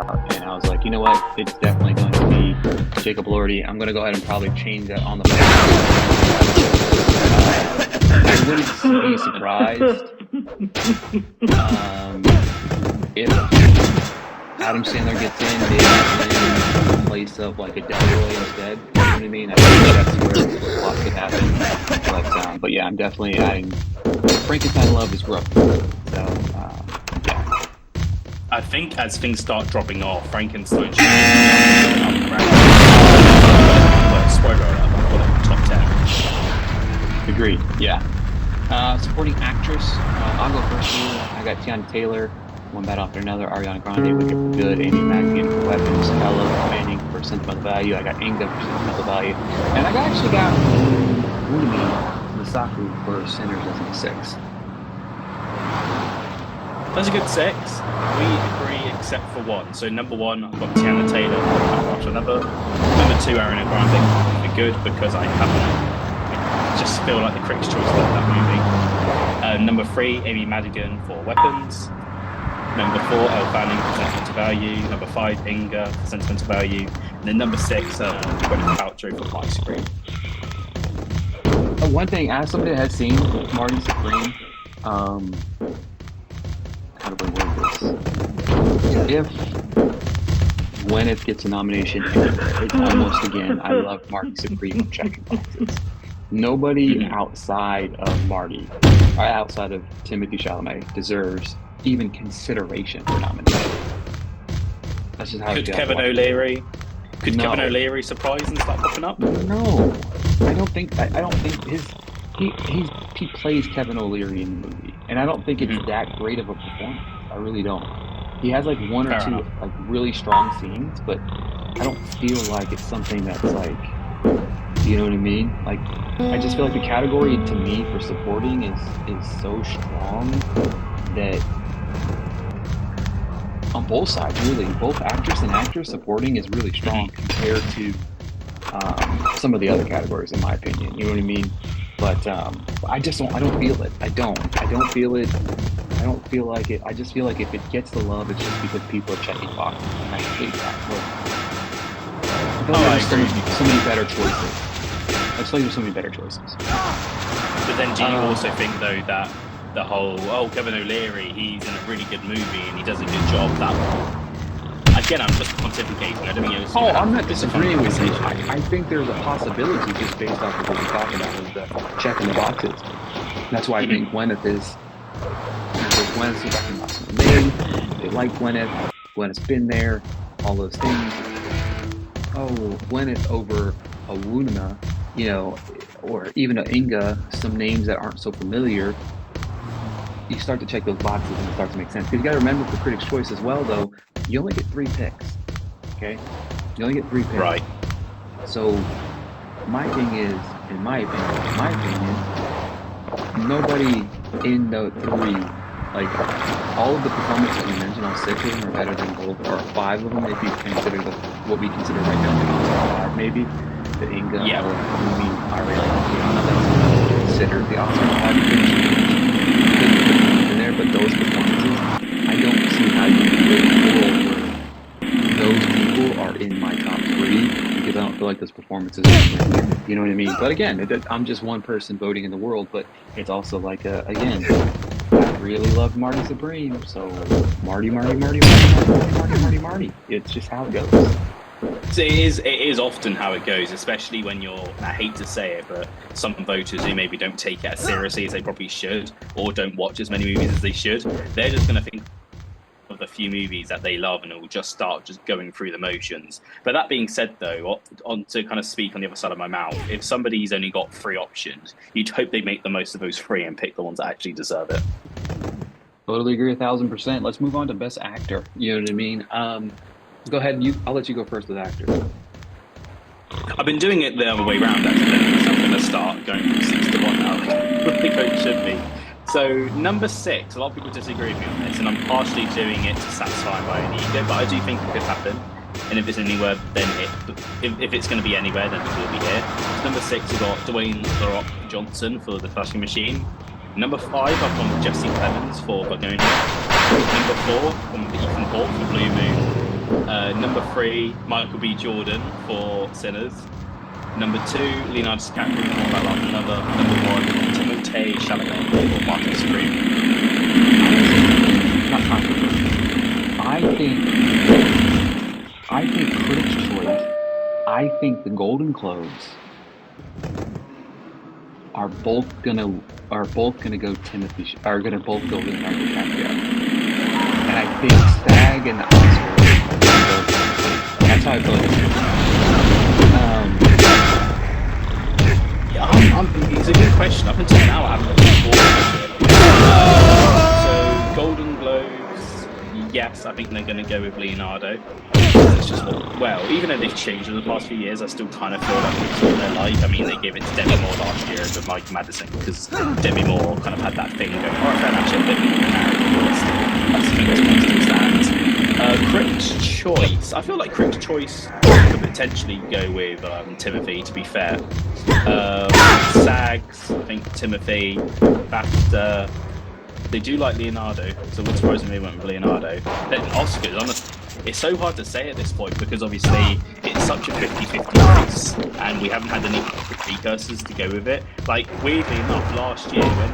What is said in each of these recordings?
and I was like, you know what? It's definitely going to be Jacob Elordi. I'm going to go ahead and probably change that on the fly. I wouldn't be surprised if Adam Sandler gets in, David in place of like a Delroy instead. You know what I mean? I think that's where a lot could happen. But yeah, I'm definitely adding Frankenstein Love is rough. So yeah. I think as things start dropping off, Frankenstein should be spoiler alert, I've got it in top 10. Agreed. Yeah. Supporting actress, I'll go first here. I got Tiana Taylor, one bad after another. Ariana Grande, Wicked for Good. Amy Madigan for Weapons. Ella Fanning for Sentimental Value. I got Inga for Sentimental Value. And I actually got Wunmi Masaku for Sinners as a 6. That's a good 6. We agree except for one. So number 1, I've got Tiana Taylor for One After Another. Number 2, Ariana Grande for Good, because I just feel like the critics' choice love that movie. Number 3, Amy Madigan for Weapons. Number 4, Elle Fanning for Sentimental Value. Number 5, Inga for Sentimental Value. And then number 6, Gwyneth Paltrow for My Scream. One thing, as somebody that has seen Marty Supreme, how do I word this? If Gwyneth gets a nomination, it's almost again, I love Marty Supreme checking boxes. Nobody outside of Marty, or outside of Timothée Chalamet, deserves even consideration for nomination. That's just how Could Kevin O'Leary? Could Kevin O'Leary surprise and start popping up? No, I don't think he plays Kevin O'Leary in the movie, and I don't think it's that great of a performance. I really don't. He has like one or two like really strong scenes, but I don't feel like it's something that's like, you know what I mean? Like, I just feel like the category to me for supporting is so strong that on both sides, really, both actress and actor supporting is really strong compared to some of the other categories, in my opinion. You know what I mean? But I don't feel it. I don't feel it. I don't feel like it. I just feel like if it gets the love, it's just because people are checking boxes, and I hate that. I agree. So many better choices. I just feel like there's so many better choices. But then, do you also think though that the whole Kevin O'Leary, he's in a really good movie and he does a good job? That again, I'm just pontificating. I don't think I'm not disagreeing with you. I think there's a possibility just based off of what we're talking about is the checking the boxes. That's why I think Gwyneth is. Gwyneth's talking about something big. They like Gwyneth. Gwyneth's been there. All those things. Gwyneth over a Wunmi, you know, or even a Inga, some names that aren't so familiar. You start to check those boxes and it starts to make sense. Because you got to remember for Critics' Choice as well, though, you only get 3 picks. Okay? You only get 3 picks. Right. So, my thing is, in my opinion, nobody in the 3, like, all of the performances we mentioned, all 6 of them are better than both, or 5 of them, if you consider what we consider right now the Oscar 5, maybe. The Inga, or Wunmi, Ariana, that's considered the Oscar 5 in there, but those performances, I don't see how you can live in a world where those people are in my top 3, because I don't feel like those performances are, you know what I mean? But again, I'm just one person voting in the world, but it's also like, again, I really love Marty Supreme, so Marty. It's just how it goes. So it is often how it goes, especially when I hate to say it, but some voters who maybe don't take it as seriously as they probably should, or don't watch as many movies as they should, they're just going to think of the few movies that they love and it will just start just going through the motions. But that being said, though, on to kind of speak on the other side of my mouth, if somebody's only got 3 options, you'd hope they make the most of those 3 and pick the ones that actually deserve it. Totally agree 1,000%. Let's move on to Best Actor. You know what I mean? Go ahead. I'll let you go first with actor. I've been doing it the other way around, actually. So I'm going to start going from 6 to 1 now. Like it should be. So number 6, a lot of people disagree with me on this, and I'm partially doing it to satisfy my own ego, but I do think it could happen. And if it's anywhere, then if it's going to be anywhere, then it will be here. So number 6, we've got Dwayne "The Rock" Johnson for The Flashing Machine. Number 5, I've gone with Jesse Plemons for Begonia. Number 4, I've gone with Ethan Hawke for Blue Moon. Number 3, Michael B. Jordan for Sinners. Number 2, Leonardo DiCaprio for Batman Another. Number 1, Timothée Chalamet for Martin Scream. Not controversial. I think Critics' Choice. I think the Golden Globes are both gonna go Leonardo DiCaprio, and I think SAG and the Oscars. That's how I feel. It's a good question. Up until now, I haven't looked forward to it. So, Golden Globes, yes, I think they're going to go with Leonardo. It's just even though they've changed in the past few years, I still kind of feel like it's what they're like. I mean, they gave it to Demi Moore last year over Mike Madison because Demi Moore kind of had that thing going. Alright, fair enough, she had a bit of a narrative, still stands. Critics' Choice. I feel like Critics' Choice could potentially go with Timothy, to be fair. SAGs, I think Timothy, BAFTA. They do like Leonardo, so it would surprise me if they went with Leonardo. Then Oscars, honestly, it's so hard to say at this point because obviously it's such a 50-50 race and we haven't had any precursors to go with it. Like, weirdly enough, last year when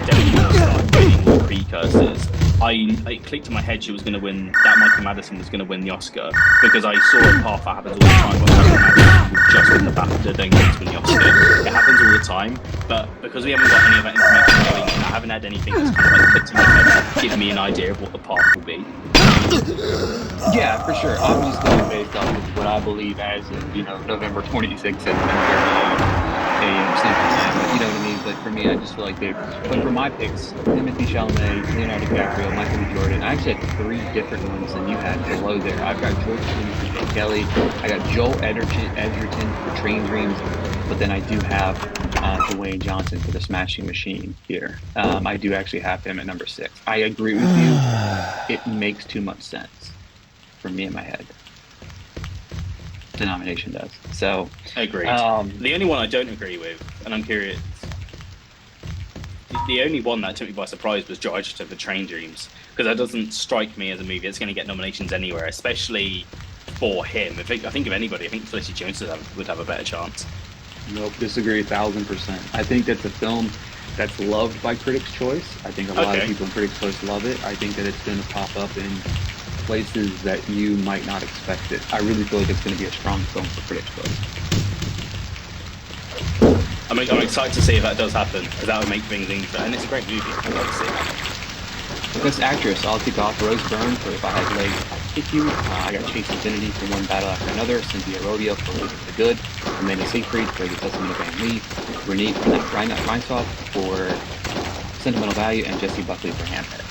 Demi Moore started winning all the precursors, it clicked in my head she was going to win, that Michael Madison was going to win the Oscar because I saw a path that happens all the time where Michael Madison will just win the BAFTA, then go to win the Oscar. It happens all the time, but because we haven't got any of that information going, I haven't had anything that's kind of like clicked in my head to give me an idea of what the path will be. Yeah, for sure. I'm just going based off of what I believe as November 26th at 10:30 a.m. Central Time. You know what I mean? But for me, I just feel like but for my picks, Timothée Chalamet, Leonardo DiCaprio, Michael B. Jordan, I actually had 3 different ones than you had below there. I've got George Clooney for Jane Kelly, I got Joel Edgerton for Train Dreams, but then I do have Dwayne Johnson for The Smashing Machine here. I do actually have him at number 6. I agree with you. It makes too much sense for me in my head. The nomination does. So agreed. The only one I don't agree with, and I'm curious, the only one that took me by surprise was Joel Edgerton for Train Dreams, because that doesn't strike me as a movie that's going to get nominations anywhere, especially for him. I think of anybody, I think Felicity Jones would have a better chance. Nope, disagree 1,000%. I think that's a film that's loved by Critics' Choice. I think a lot of people in Critics' Choice love it. I think that it's going to pop up in places that you might not expect it. I really feel like it's going to be a strong film for Critics' Choice. I'm excited to see if that does happen, because that would make things easier. And it's a great movie. I'd love to see it. Best Actress, I'll kick off Rose Byrne for If I Had Legs, I'd Kick You. I got Chase Infinity for One Battle After Another, Cynthia Rodio for Look at the Good, Amanda Seyfried for The Testament of Anne Lee, Renee Reinsdorf for Sentimental Value, and Jessie Buckley for Hamlet.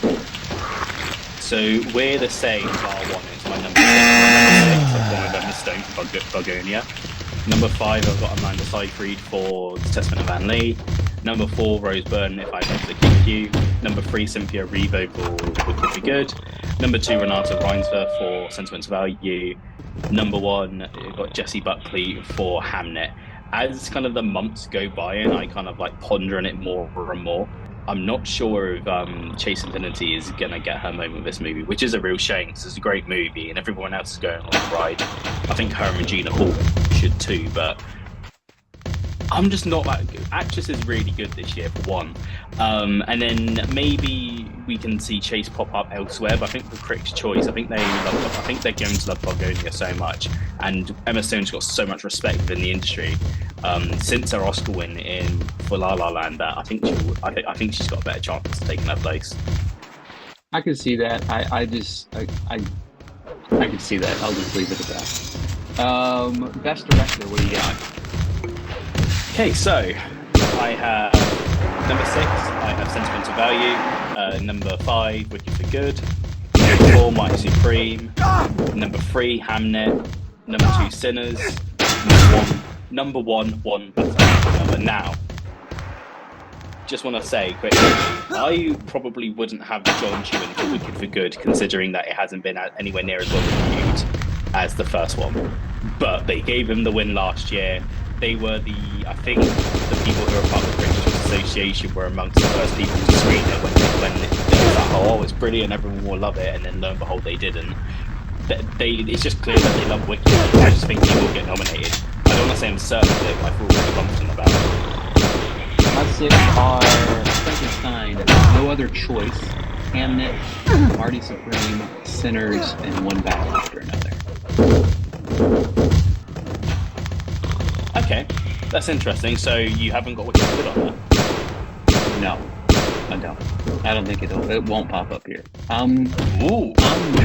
So we're the same, bar 1 is my number 6. I've gone with Emma Stone for Bugonia. Number 5, I've got Amanda Seyfried for The Testament of Anne Lee. Number 4, Rose Byrne, If I Had to Kick You. Number 3, Cynthia Erivo for Wicked for Good. Number 2, Renata Reinsdorf for Sentimental Value. Number 1, I've got Jessie Buckley for Hamnet. As kind of the months go by and I kind of like ponder on it more and more, I'm not sure if Chase Infinity is going to get her moment with this movie, which is a real shame because it's a great movie and everyone else is going on the ride. I think her and Regina Hall should too, but I'm just not that good. Actress is really good this year, for one. And then maybe we can see Chase pop up elsewhere, but I think for Critics' Choice, I think they're going to love Bugonia so much. And Emma Stone's got so much respect within the industry. Since her Oscar win for La La Land, that I think she's got a better chance of taking that place. I could see that. I could see that. I'll just leave it at that. Best Director, what do you got? Okay, so I have number 6, I have Sentimental Value. Number 5, Wicked for Good. Number 4, Mighty Supreme. Number 3, Hamnet. Number 2, Sinners. Number 1, One Battle After Another. Now, just want to say quickly, I probably wouldn't have John Chu in for Wicked for Good, considering that it hasn't been anywhere near as well reviewed as the first one. But they gave him the win last year. They were I think the people who are part of the Critics' Association were amongst the first people to screen it when it was like, oh, it's brilliant, everyone will love it, and then lo and behold, they didn't. it's just clear that they love Wiki. I just think he will get nominated. I don't want to say I'm certain of it, but I feel really confident about it. My 6 are Frankenstein, No Other Choice, Hamnet, Marty Supreme, Sinners, and One Battle After Another. Okay, that's interesting. So you haven't got Wicked Good on there? No, I don't. I don't think it won't pop up here. Ooh. I'm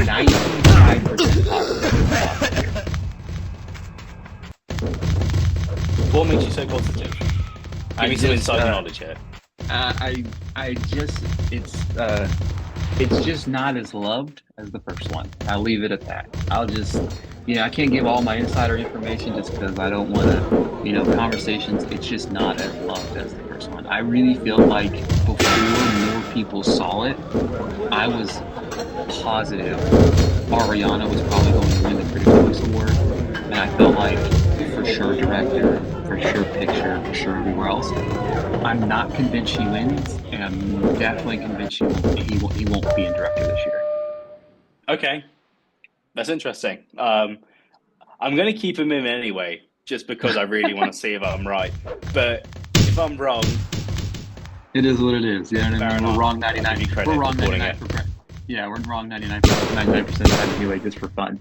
95% positive it'll pop up here. What makes you so positive? Give me some insider knowledge here. I just it's just not as loved as the first one. I'll leave it at that. I'll just, I can't give all my insider information just because I don't want to, conversations. It's just not as loved as the first one. I really feel like before more people saw it, I was positive Ariana was probably going to win the Critics' Choice Award, and I felt like for sure director, for sure picture, for sure everywhere else. I'm not convinced she wins, and I'm definitely convinced he won't be in director this year. Okay, that's interesting. I'm going to keep him in anyway, just because I really want to see if I'm right. But if I'm wrong, it is what it is. Yeah, we're wrong 99. We're wrong 99%. Yeah, we're wrong 99% of the time anyway, just for fun.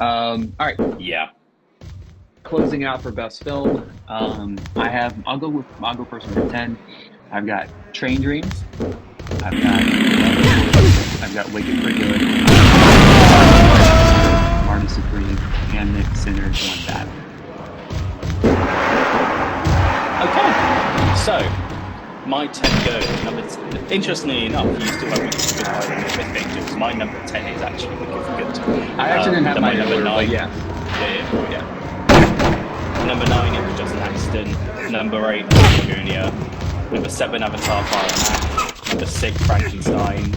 All right. Yeah. Closing out for best film, I'll go first with 10. I've got Train Dreams. I've got Wicked for Good. Marty Supreme, Hamnet, Sinners, One Battle. Okay, so my 10 goes. Interestingly enough, you still have Wicked for Good higher than Best Pictures. My number 10 is actually Wicked for Good. I actually didn't have my number 9. Yeah. Number 9, it was Justin Axton. Number 8, Lagonia. Number 7, Avatar: Fire and Ash. Number 6, Frankenstein.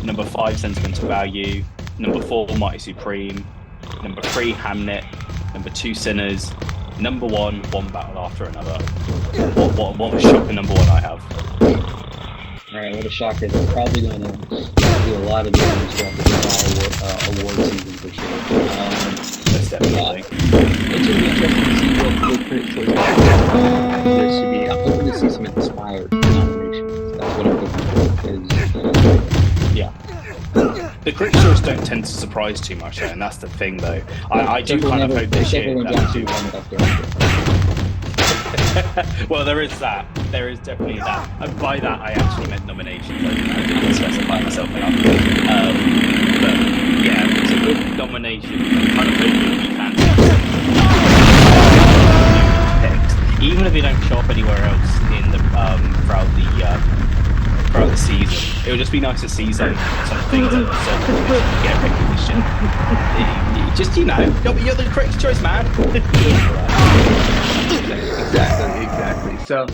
Number 5, Sentimental Value. Number 4, Mighty Supreme. Number 3, Hamnet. Number 2, Sinners. Number 1, One Battle After Another. What a shocking number 1 I have. Alright, what a shocker. They're probably going to do a lot of damage throughout the award season for sure. That's definitely. It's going to be interesting to see what Critics' Choice there should be. I'm hoping to see some inspired nominations. That's what I'm hoping for. Yeah. The Critics' Choice don't tend to surprise too much, though, and that's the thing, though. I do kind of hope this year that we do. Well, there is that. There is definitely that. And by that, I actually meant nominations. I didn't specify myself enough. But yeah, it's a good nomination. I'm kind of hoping we can picked, even if they don't show up anywhere else in the throughout the season. It would just be nice to see some things that get recognition. Just you're the Critics' Choice, man. Exactly. So,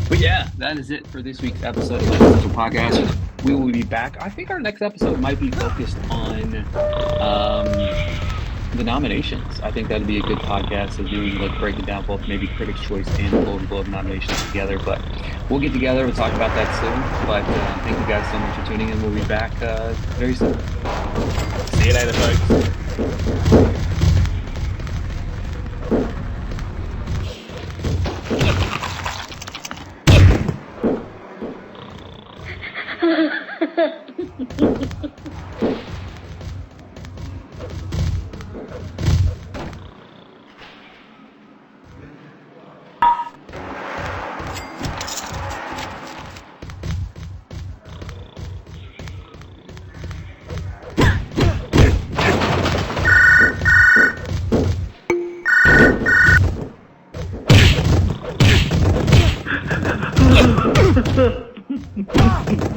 but yeah, that is it for this week's episode of the Essential Podcast. We will be back. I think our next episode might be focused on the nominations. I think that'd be a good podcast of doing breaking down both maybe Critics' Choice and Golden Globe nominations together. But we'll get together. We'll talk about that soon. But thank you guys so much for tuning in. We'll be back very soon. See you later, folks. Ha ha ha!